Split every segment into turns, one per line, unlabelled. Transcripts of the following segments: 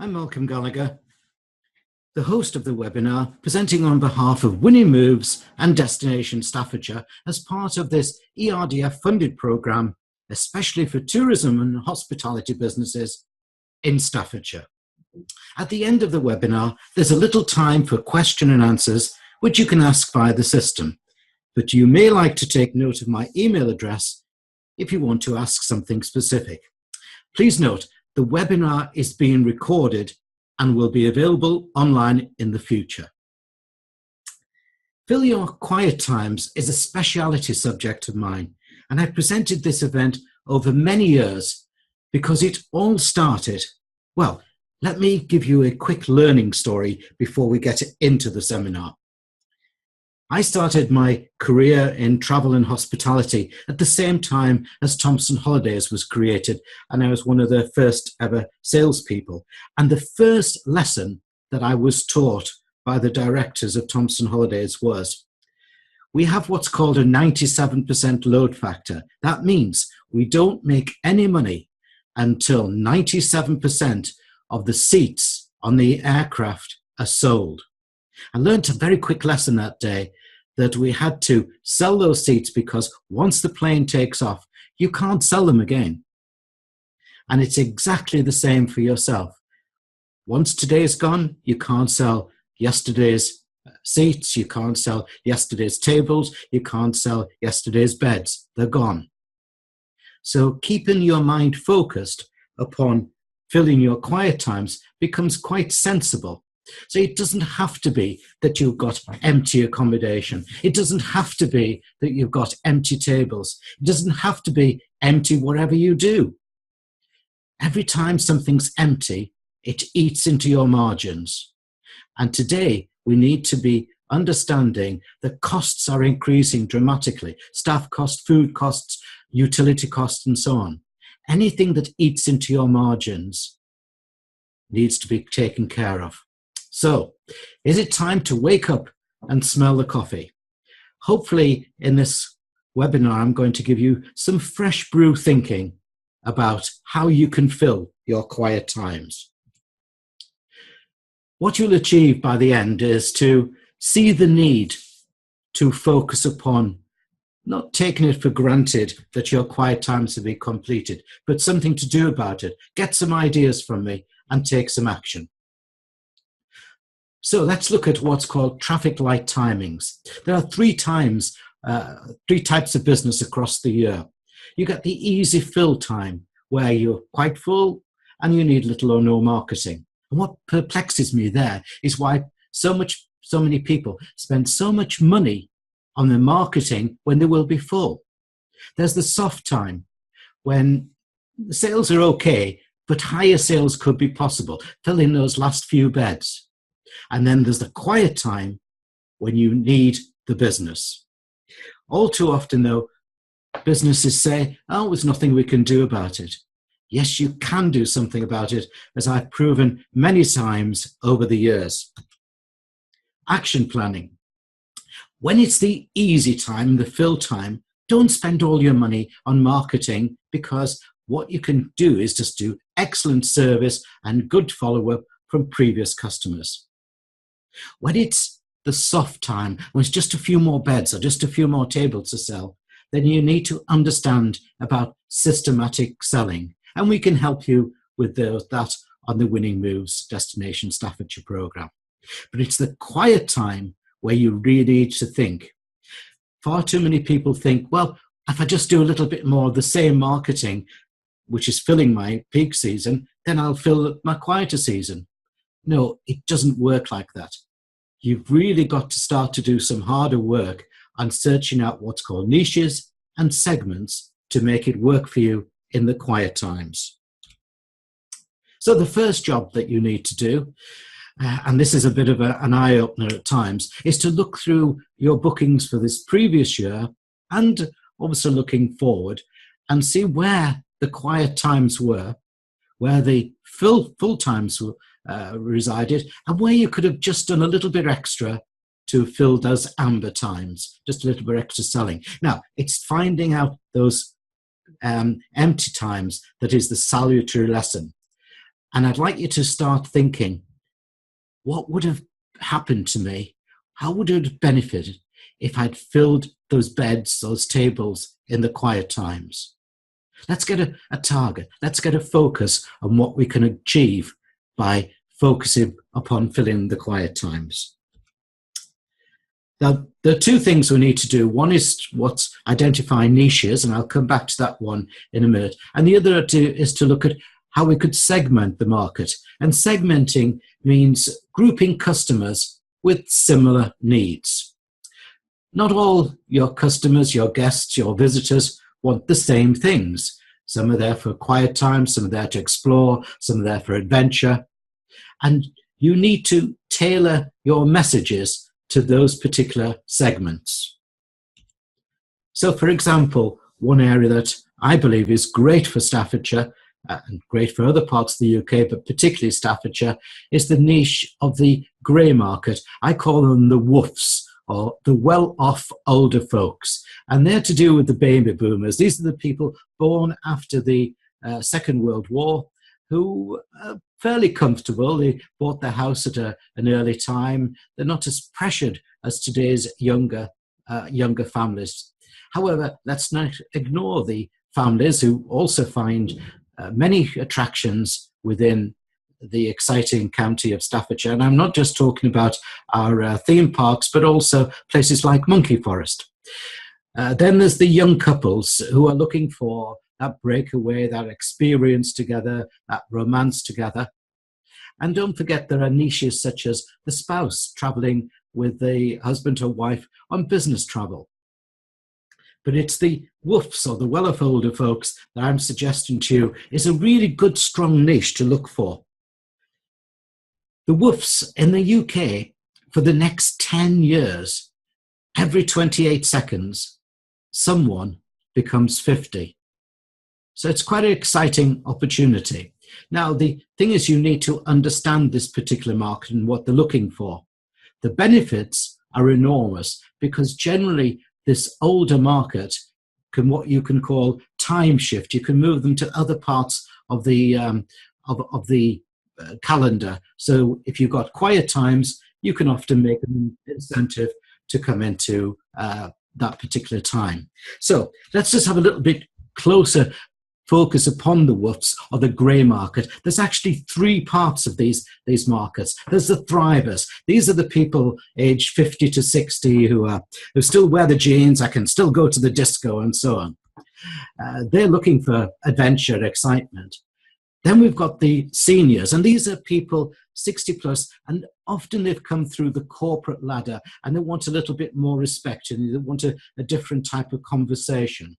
I'm Malcolm Gallagher, the host of the webinar, presenting on behalf of Winning Moves and Destination Staffordshire as part of this ERDF-funded programme, especially for tourism and hospitality businesses in Staffordshire. At the end of the webinar, there's a little time for question and answers, which you can ask via the system. But you may like to take note of my email address if you want to ask something specific. Please note, the webinar is being recorded and will be available online in the future. Fill Your Quiet Times is a speciality subject of mine, and I've presented this event over many years because it all started. Well, let me give you a quick learning story before we get into the seminar. I started my career in travel and hospitality at the same time as Thomson Holidays was created, and I was one of the first ever salespeople. And the first lesson that I was taught by the directors of Thomson Holidays was, we have what's called a 97% load factor. That means we don't make any money until 97% of the seats on the aircraft are sold. I learned a very quick lesson that day, that we had to sell those seats because once the plane takes off, you can't sell them again. And it's exactly the same for yourself. Once today's gone, you can't sell yesterday's seats, you can't sell yesterday's tables, you can't sell yesterday's beds. They're gone. So keeping your mind focused upon filling your quiet times becomes quite sensible. So it doesn't have to be that you've got empty accommodation. It doesn't have to be that you've got empty tables. It doesn't have to be empty whatever you do. Every time something's empty, it eats into your margins. And today, we need to be understanding that costs are increasing dramatically. Staff costs, food costs, utility costs, and so on. Anything that eats into your margins needs to be taken care of. So, is it time to wake up and smell the coffee? Hopefully, in this webinar, I'm going to give you some fresh brew thinking about how you can fill your quiet times. What you'll achieve by the end is to see the need to focus upon not taking it for granted that your quiet times have been completed, but something to do about it. Get some ideas from me and take some action. So let's look at what's called traffic light timings. There are three types of business across the year. You get the easy fill time, where you're quite full and you need little or no marketing. And what perplexes me there is why so many people spend so much money on the marketing when they will be full. There's the soft time, when the sales are okay, but higher sales could be possible. Fill in those last few beds. And then there's the quiet time when you need the business. All too often, though, businesses say, oh, there's nothing we can do about it. Yes, you can do something about it, as I've proven many times over the years. Action planning. When it's the easy time, the fill time, don't spend all your money on marketing, because what you can do is just do excellent service and good follow-up from previous customers. When it's the soft time, when it's just a few more beds or just a few more tables to sell, then you need to understand about systematic selling. And we can help you with that on the Winning Moves Destination Staffordshire programme. But it's the quiet time where you really need to think. Far too many people think, well, if I just do a little bit more of the same marketing, which is filling my peak season, then I'll fill my quieter season. No, it doesn't work like that. You've really got to start to do some harder work on searching out what's called niches and segments to make it work for you in the quiet times. So the first job that you need to do, and this is a bit of an eye-opener at times, is to look through your bookings for this previous year and also looking forward and see where the quiet times were, where the full times were resided, and where you could have just done a little bit extra to fill those amber times, just a little bit extra selling. Now, it's finding out those empty times that is the salutary lesson. And I'd like you to start thinking, what would have happened to me? How would it have benefited if I'd filled those beds, those tables in the quiet times? Let's get a target. Let's get a focus on what we can achieve by focusing upon filling the quiet times. Now, there are two things we need to do. One is what's identify niches, and I'll come back to that one in a minute. And the other is to look at how we could segment the market. And segmenting means grouping customers with similar needs. Not all your customers, your guests, your visitors want the same things. Some are there for quiet time, some are there to explore, some are there for adventure. And you need to tailor your messages to those particular segments. So, for example, one area that I believe is great for Staffordshire and great for other parts of the UK, but particularly Staffordshire, is the niche of the grey market. I call them the woofs, or the well-off older folks. And they're to do with the baby boomers. These are the people born after the Second World War who are fairly comfortable. They bought their house at an early time. They're not as pressured as today's younger families. However, let's not ignore the families who also find many attractions within the exciting county of Staffordshire. And I'm not just talking about our theme parks, but also places like Monkey Forest. Then there's the young couples who are looking for that breakaway, that experience together, that romance together. And don't forget, there are niches such as the spouse traveling with the husband or wife on business travel. But it's the woofs, or the well-off older folks, that I'm suggesting to you is a really good, strong niche to look for. The woofs in the UK, for the next 10 years, every 28 seconds, someone becomes 50. So it's quite an exciting opportunity. Now, the thing is, you need to understand this particular market and what they're looking for. The benefits are enormous because generally this older market can, what you can call time shift. You can move them to other parts of the calendar. So if you've got quiet times, you can often make an incentive to come into that particular time. So let's just have a little bit closer focus upon the woofs, or the grey market. There's actually three parts of these markets. There's the thrivers. These are the people aged 50 to 60 who still wear the jeans, I can still go to the disco and so on. They're looking for adventure, excitement. Then we've got the seniors, and these are people 60 plus, and often they've come through the corporate ladder and they want a little bit more respect and they want a different type of conversation.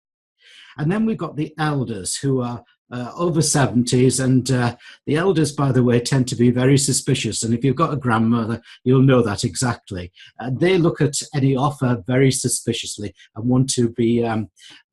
And then we've got the elders who are over 70s, and the elders, by the way, tend to be very suspicious. And if you've got a grandmother, you'll know that exactly. They look at any offer very suspiciously and want to be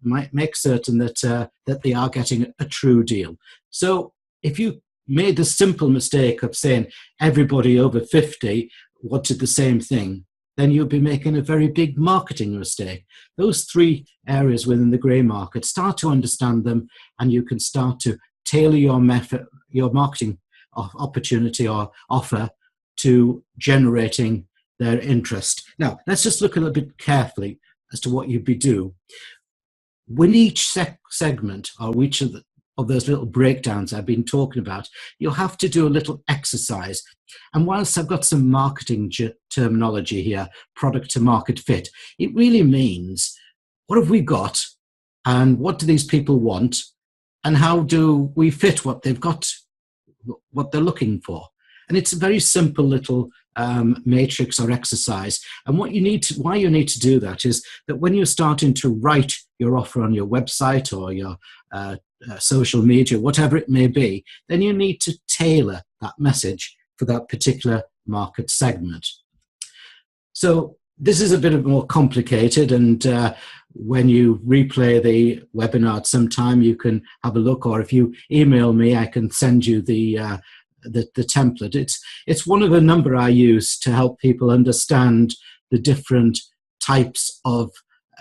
make certain that they are getting a true deal. So if you made the simple mistake of saying everybody over 50 wanted the same thing, then you'll be making a very big marketing mistake. Those three areas within the grey market, start to understand them, and you can start to tailor your marketing opportunity or offer to generating their interest. Now, let's just look a little bit carefully as to what you'd be doing. With each segment, or each of those little breakdowns I've been talking about, you'll have to do a little exercise. And whilst I've got some marketing terminology here, product to market fit, it really means what have we got and what do these people want and how do we fit what they've got, what they're looking for. And it's a very simple little matrix or exercise. And why you need to do that is that when you're starting to write your offer on your website or your social media, whatever it may be, then you need to tailor that message for that particular market segment. So this is a bit more complicated, and when you replay the webinar at some time, you can have a look, or if you email me, I can send you the template. It's one of a number I use to help people understand the different types of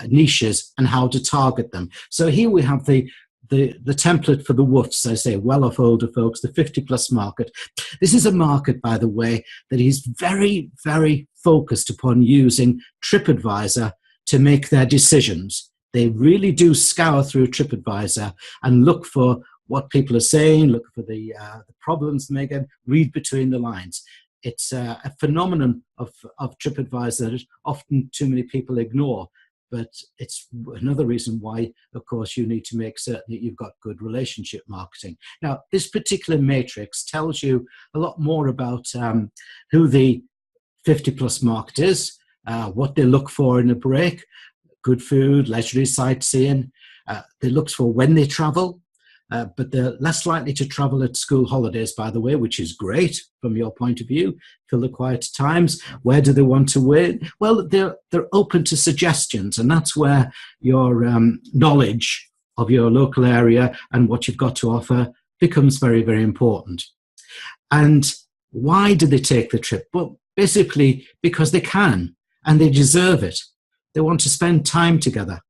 niches and how to target them. So here we have the the template for the WOOFs, I say, well-off older folks, the 50-plus market. This is a market, by the way, that is very, very focused upon using TripAdvisor to make their decisions. They really do scour through TripAdvisor and look for what people are saying, look for the problems they get, read between the lines. It's a phenomenon of TripAdvisor that often too many people ignore. But it's another reason why, of course, you need to make certain that you've got good relationship marketing. Now, this particular matrix tells you a lot more about who the 50-plus market is, what they look for in a break, good food, leisurely sightseeing. They look for when they travel, but they're less likely to travel at school holidays, by the way, which is great from your point of view. Fill the quiet times. Where do they want to win? Well, they're open to suggestions, and that's where your knowledge of your local area and what you've got to offer becomes very, very important. And why do they take the trip? Well, basically because they can, and they deserve it. They want to spend time together.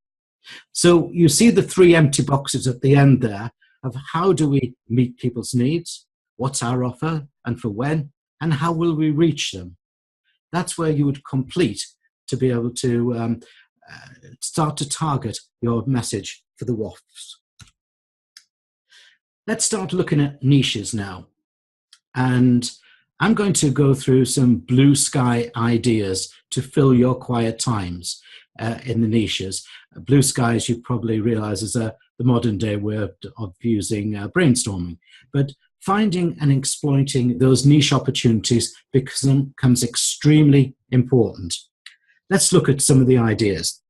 So you see the 3 empty boxes at the end there of how do we meet people's needs, what's our offer, and for when, and how will we reach them. That's where you would complete to be able to start to target your message for the WOFs. Let's start looking at niches now. And I'm going to go through some blue sky ideas to fill your quiet times in the niches. Blue sky, as you probably realize, is the modern day way of using brainstorming. But finding and exploiting those niche opportunities becomes extremely important. Let's look at some of the ideas.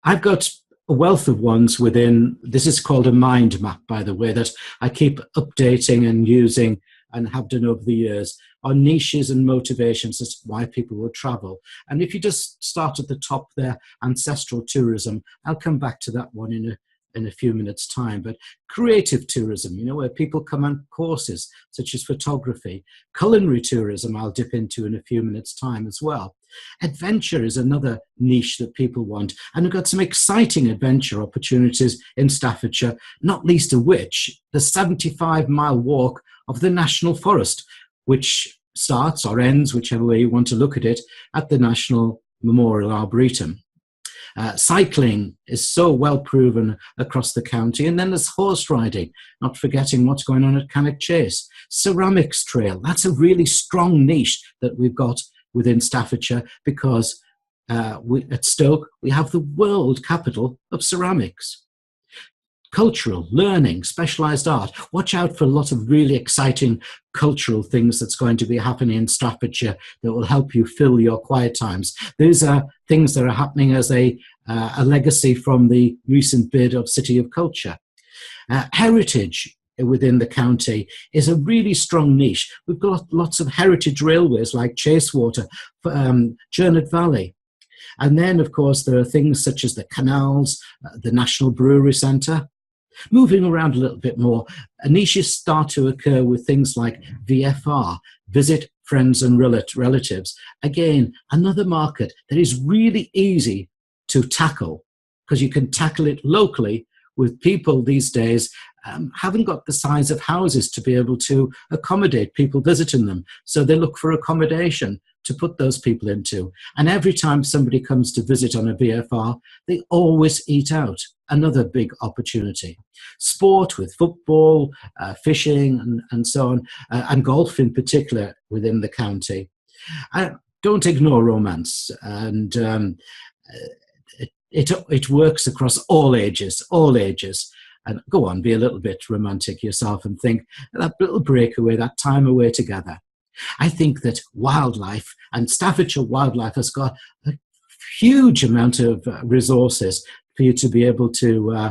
I've got a wealth of ones within, this is called a mind map, by the way, that I keep updating and using and have done over the years on niches and motivations as to why people will travel. And if you just start at the top there, ancestral tourism, I'll come back to that one in a few minutes' time. But creative tourism, where people come on courses such as photography. Culinary tourism, I'll dip into in a few minutes' time as well. Adventure is another niche that people want. And we've got some exciting adventure opportunities in Staffordshire, not least of which the 75-mile walk of the National Forest, which starts or ends, whichever way you want to look at it, at the National Memorial Arboretum. Cycling is so well proven across the county. And then there's horse riding, not forgetting what's going on at Cannock Chase. Ceramics trail, that's a really strong niche that we've got within Staffordshire because at Stoke, we have the world capital of ceramics. Cultural, learning, specialised art. Watch out for a lot of really exciting cultural things that's going to be happening in Staffordshire that will help you fill your quiet times. These are things that are happening as a legacy from the recent bid of City of Culture. Heritage within the county is a really strong niche. We've got lots of heritage railways like Chasewater, Jernett Valley. And then, of course, there are things such as the canals, the National Brewery Centre. Moving around a little bit more, niches start to occur with things like VFR, visit friends and relatives. Again, another market that is really easy to tackle because you can tackle it locally with people these days haven't got the size of houses to be able to accommodate people visiting them. So they look for accommodation to put those people into. And every time somebody comes to visit on a VFR, they always eat out. Another big opportunity. Sport with football, fishing and so on, and golf in particular within the county. Don't ignore romance. And it works across all ages. And go on, be a little bit romantic yourself and think that little breakaway, that time away together. I think that wildlife and Staffordshire Wildlife has got a huge amount of resources for you to be able to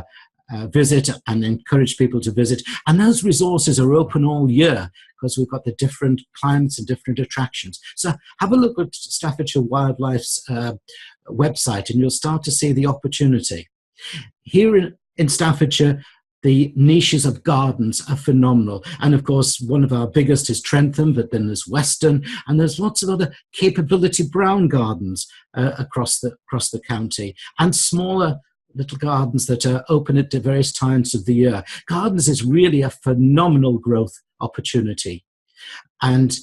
visit and encourage people to visit. And those resources are open all year because we've got the different climates and different attractions. So have a look at Staffordshire Wildlife's website and you'll start to see the opportunity. Here in Staffordshire, the niches of gardens are phenomenal. And of course, one of our biggest is Trentham, but then there's Weston, and there's lots of other capability brown gardens across the county, and smaller little gardens that are open at various times of the year. Gardens is really a phenomenal growth opportunity. And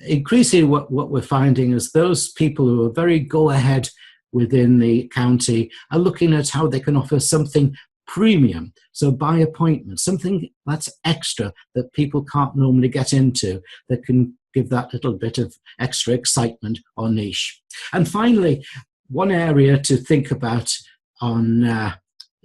increasingly what we're finding is those people who are very go-ahead within the county are looking at how they can offer something premium, so by appointment, something that's extra that people can't normally get into, that can give that little bit of extra excitement or niche. And finally, one area to think about on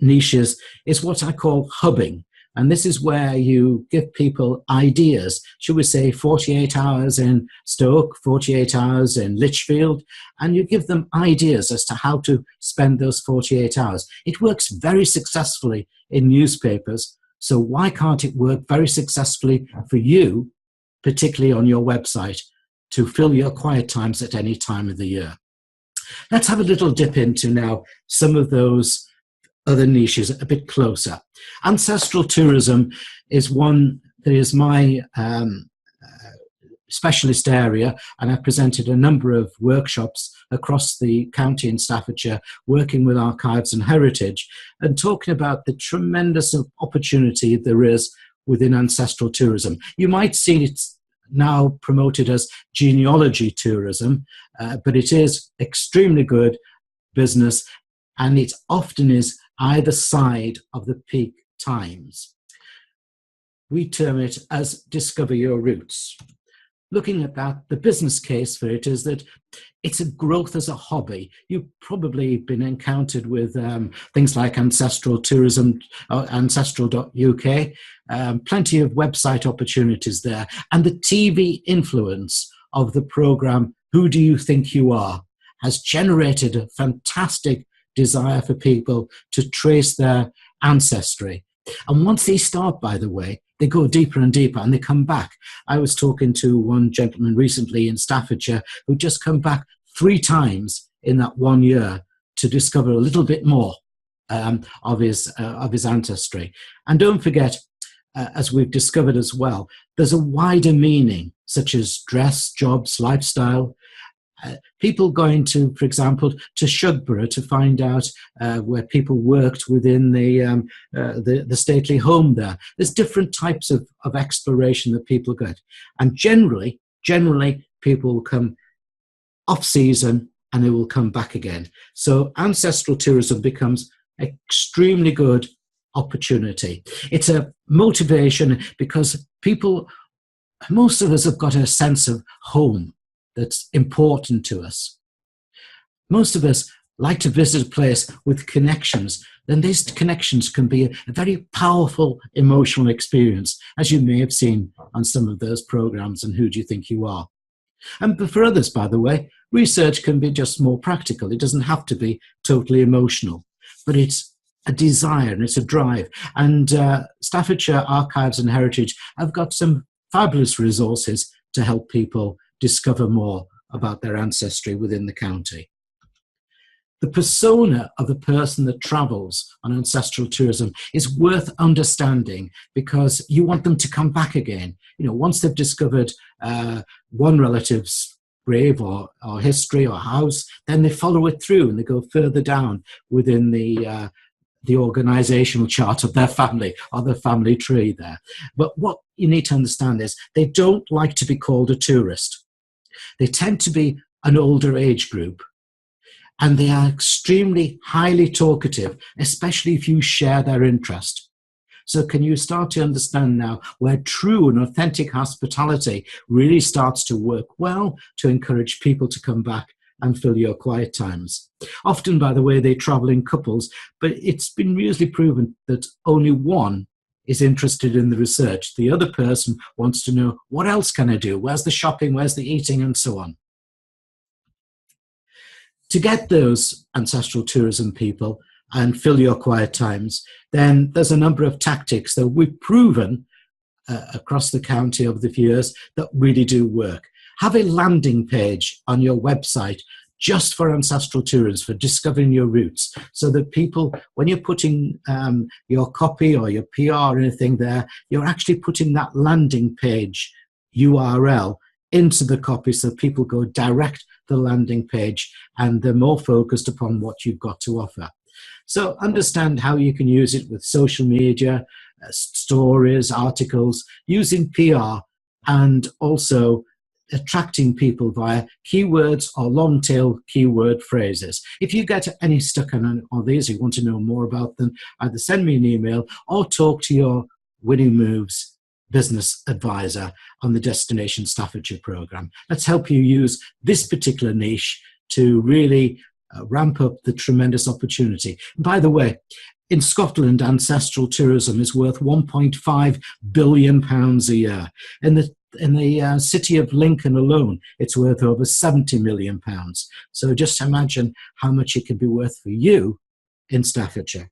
niches is what I call hubbing. And this is where you give people ideas, should we say 48 hours in Stoke, 48 hours in Lichfield, and you give them ideas as to how to spend those 48 hours. It works very successfully in newspapers, so why can't it work very successfully for you, particularly on your website, to fill your quiet times at any time of the year? Let's have a little dip into now some of those other niches a bit closer. Ancestral tourism is one that is my specialist area, and I've presented a number of workshops across the county in Staffordshire, working with archives and heritage, and talking about the tremendous opportunity there is within ancestral tourism. You might see it's now promoted as genealogy tourism, but it is extremely good business, and it often is either side of the peak times. We term it as discover your roots. Looking at that, the business case for it is that it's a growth as a hobby. You've probably been encountered with things like ancestral tourism, ancestral.uk, plenty of website opportunities there, and the TV influence of the program Who Do You Think You Are has generated a fantastic desire for people to trace their ancestry. And once they start, by the way, they go deeper and deeper and they come back. I was talking to one gentleman recently in Staffordshire who just come back 3 times in that 1 year to discover a little bit more of his ancestry. And don't forget, as we've discovered as well, there's a wider meaning, such as dress, jobs, lifestyle. People going to, for example, to Shugborough to find out where people worked within the stately home there. There's different types of exploration that people get. And generally, people will come off-season and they will come back again. So ancestral tourism becomes extremely good opportunity. It's a motivation because most of us have got a sense of home that's important to us. Most of us like to visit a place with connections, then these connections can be a very powerful emotional experience, as you may have seen on some of those programs and Who Do You Think You Are? And for others, by the way, research can be just more practical. It doesn't have to be totally emotional, but it's a desire and it's a drive. And Staffordshire Archives and Heritage have got some fabulous resources to help people discover more about their ancestry within the county. The persona of the person that travels on ancestral tourism is worth understanding because you want them to come back again. You know, once they've discovered one relative's grave or history or house, then they follow it through and they go further down within the organizational chart of their family or the family tree there. But what you need to understand is they don't like to be called a tourist. They tend to be an older age group, and they are extremely highly talkative, especially if you share their interest. So can you start to understand now where true and authentic hospitality really starts to work well to encourage people to come back and fill your quiet times? Often, by the way, they travel in couples, but it's been usually proven that only one is interested in the research. The other person wants to know, what else can I do? Where's the shopping? Where's the eating? And so on. To get those ancestral tourism people and fill your quiet times, then there's a number of tactics that we've proven across the county over the years that really do work. Have a landing page on your website just for ancestral tourism, for discovering your roots, so that people, when you're putting your copy or your PR or anything there, you're actually putting that landing page URL into the copy so people go direct to the landing page and they're more focused upon what you've got to offer. So understand how you can use it with social media, stories, articles, using PR, and also attracting people via keywords or long tail keyword phrases. If you get any stuck on these, you want to know more about them, either send me an email or talk to your Winning Moves business advisor on the Destination Staffordshire program. Let's help you use this particular niche to really ramp up the tremendous opportunity. And by the way, in Scotland, ancestral tourism is worth £1.5 billion a year. In the city of Lincoln alone, it's worth over £70 million. So just imagine how much it could be worth for you in Staffordshire.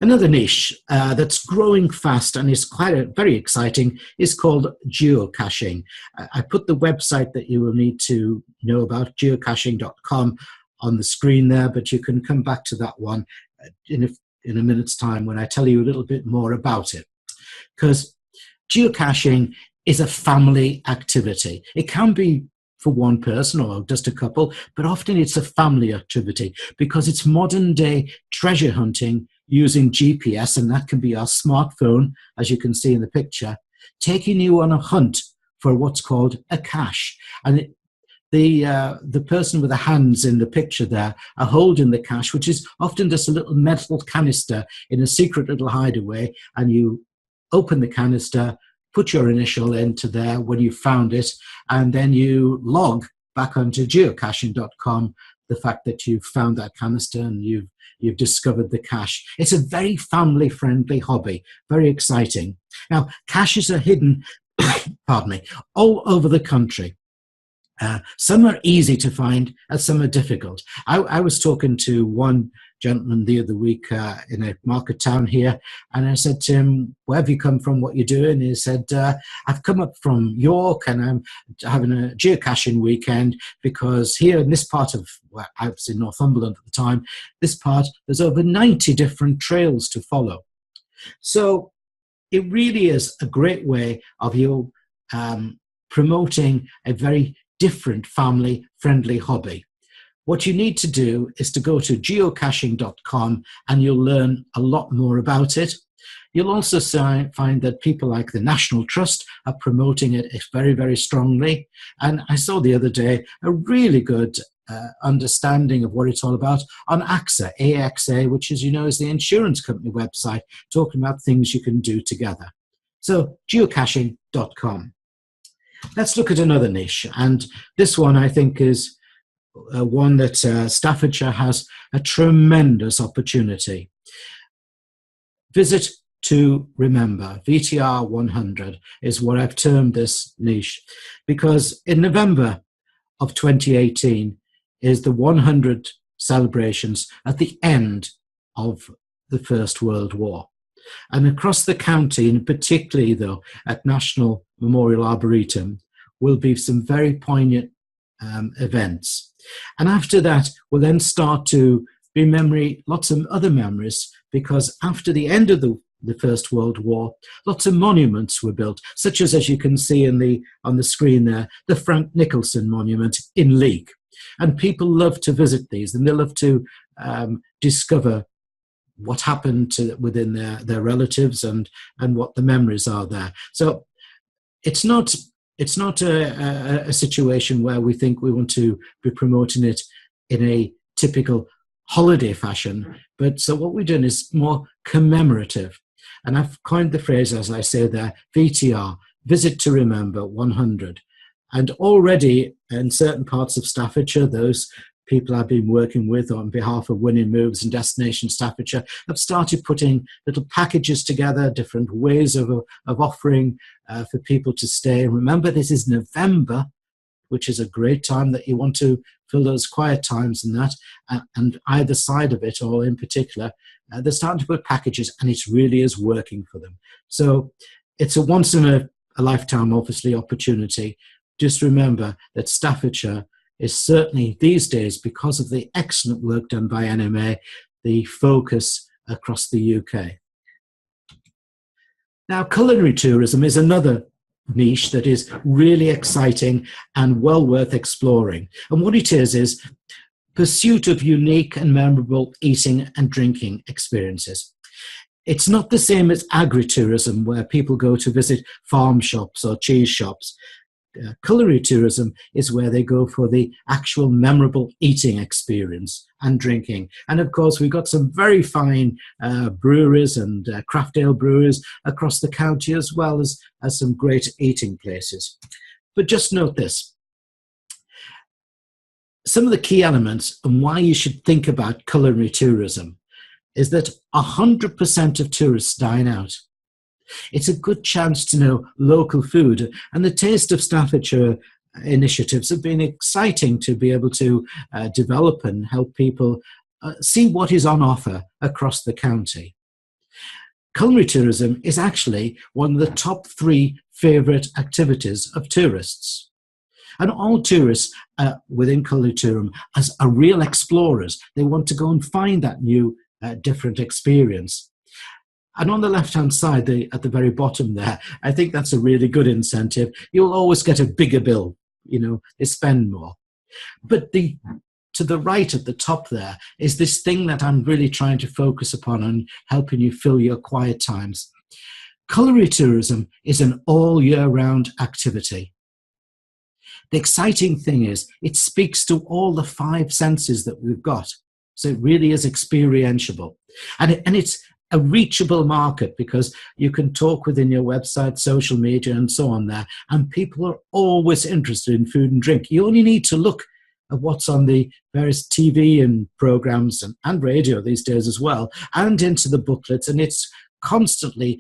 Another niche that's growing fast and is very exciting is called geocaching. I put the website that you will need to know about, geocaching.com, on the screen there, but you can come back to that one in a minute's time when I tell you a little bit more about it. Because geocaching is a family activity. It can be for one person or just a couple, but often it's a family activity because it's modern day treasure hunting using GPS, and that can be our smartphone, as you can see in the picture, taking you on a hunt for what's called a cache. And the person with the hands in the picture there are holding the cache, which is often just a little metal canister in a secret little hideaway, and you open the canister, put your initial into there when you found it, and then you log back onto geocaching.com the fact that you've found that canister and you've discovered the cache. It's a very family-friendly hobby, very exciting. Now, caches are hidden, pardon me, all over the country. Some are easy to find and some are difficult. I was talking to one gentleman the other week in a market town here, and I said to him, where have you come from, what you're doing? He said, I've come up from York and I'm having a geocaching weekend because here in this part of, well, I was in Northumberland at the time, this part, there's over 90 different trails to follow. So it really is a great way of you promoting a very different family-friendly hobby. What you need to do is to go to geocaching.com and you'll learn a lot more about it. You'll also find that people like the National Trust are promoting it very, very strongly. And I saw the other day a really good understanding of what it's all about on AXA, which, as you know, is the insurance company website, talking about things you can do together. So geocaching.com. Let's look at another niche, and this one I think is one that Staffordshire has a tremendous opportunity. Visit to Remember, VTR 100 is what I've termed this niche, because in November of 2018 is the 100 celebrations at the end of the First World War. And across the county, and particularly though at National Memorial Arboretum, will be some very poignant events. And after that, we'll then start to remember lots of other memories, because after the end of the First World War, lots of monuments were built, such as you can see on the screen there, the Frank Nicholson Monument in Leek. And people love to visit these, and they love to discover what happened within their relatives and what the memories are there. So it's not a situation where we think we want to be promoting it in a typical holiday fashion, but so what we're doing is more commemorative. And I've coined the phrase, as I say there, VTR, Visit to Remember 100. And already in certain parts of Staffordshire, those people I've been working with on behalf of Winning Moves and Destination Staffordshire have started putting little packages together, different ways of offering for people to stay. And remember, this is November, which is a great time that you want to fill those quiet times and that. And either side of it, or in particular, they're starting to put packages, and it really is working for them. So it's a once in a lifetime, obviously, opportunity. Just remember that Staffordshire is certainly these days, because of the excellent work done by NMA, the focus across the UK. Now, culinary tourism is another niche that is really exciting and well worth exploring. And what it is pursuit of unique and memorable eating and drinking experiences. It's not the same as agritourism, where people go to visit farm shops or cheese shops. Culinary tourism is where they go for the actual memorable eating experience and drinking. And of course, we've got some very fine breweries and craft ale breweries across the county, as well as some great eating places. But just note this. Some of the key elements and why you should think about culinary tourism is that 100% of tourists dine out. It's a good chance to know local food, and the Taste of Staffordshire initiatives have been exciting to be able to develop and help people see what is on offer across the county. Culinary tourism is actually one of the top 3 favourite activities of tourists. And all tourists within culinary tourism are real explorers. They want to go and find that new different experience. And on the left-hand side, at the very bottom there, I think that's a really good incentive. You'll always get a bigger bill, they spend more. But to the right at the top there is this thing that I'm really trying to focus upon and helping you fill your quiet times. Culinary tourism is an all year round activity. The exciting thing is it speaks to all the 5 senses that we've got. So it really is experiential. And it's a reachable market, because you can talk within your website, social media, and so on there, and people are always interested in food and drink. You only need to look at what's on the various TV and programs and radio these days as well, and into the booklets, and it's constantly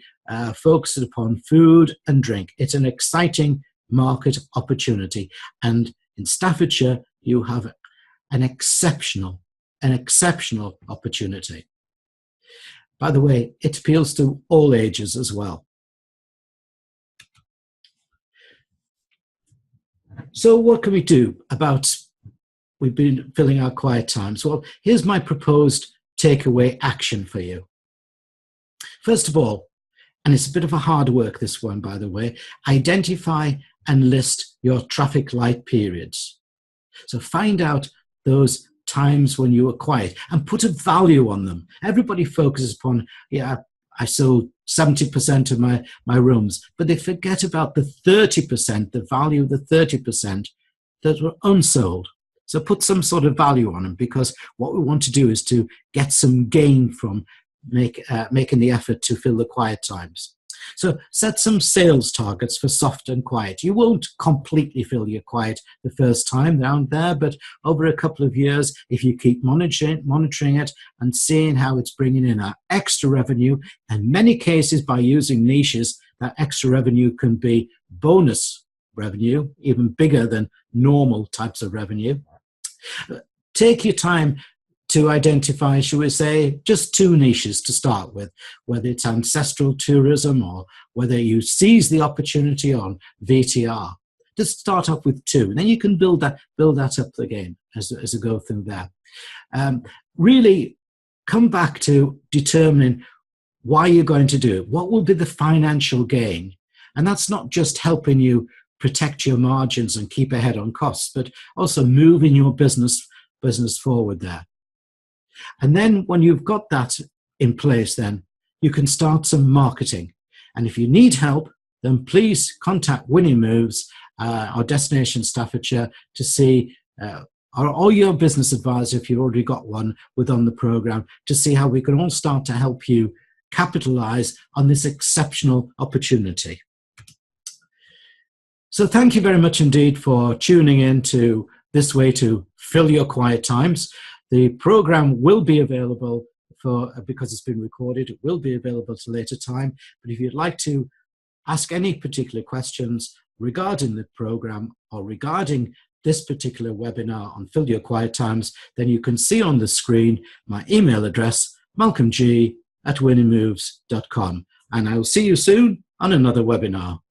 focused upon food and drink. It's an exciting market opportunity, and in Staffordshire you have an exceptional opportunity. By the way, it appeals to all ages as well. So what can we do about, we've been filling our quiet times? Well, here's my proposed takeaway action for you. First of all, and it's a bit of a hard work, this one, by the way, identify and list your traffic light periods. So find out those times when you were quiet and put a value on them. Everybody focuses upon, I sold 70% of my rooms, but they forget about the 30%, the value of the 30% that were unsold. So put some sort of value on them, because what we want to do is to get some gain from making the effort to fill the quiet times. So set some sales targets for soft and quiet. You won't completely fill your quiet the first time down there, but over a couple of years, if you keep monitoring it and seeing how it's bringing in extra revenue, in many cases by using niches, that extra revenue can be bonus revenue, even bigger than normal types of revenue. Take your time to identify, shall we say, just 2 niches to start with, whether it's ancestral tourism or whether you seize the opportunity on VTR. Just start up with 2, and then you can build that up again as you go through there. Really come back to determining why you're going to do it. What will be the financial gain? And that's not just helping you protect your margins and keep ahead on costs, but also moving your business forward there. And then when you've got that in place, then you can start some marketing. And if you need help, then please contact Winning Moves, our Destination Staffordshire, to see, or your business advisor, if you've already got one on the program, to see how we can all start to help you capitalize on this exceptional opportunity. So thank you very much indeed for tuning in to this way to fill your quiet times. The program will be available because it's been recorded. It will be available at a later time. But if you'd like to ask any particular questions regarding the program or regarding this particular webinar on Fill Your Quiet Times, then you can see on the screen my email address, malcolmg@winningmoves.com. And I'll see you soon on another webinar.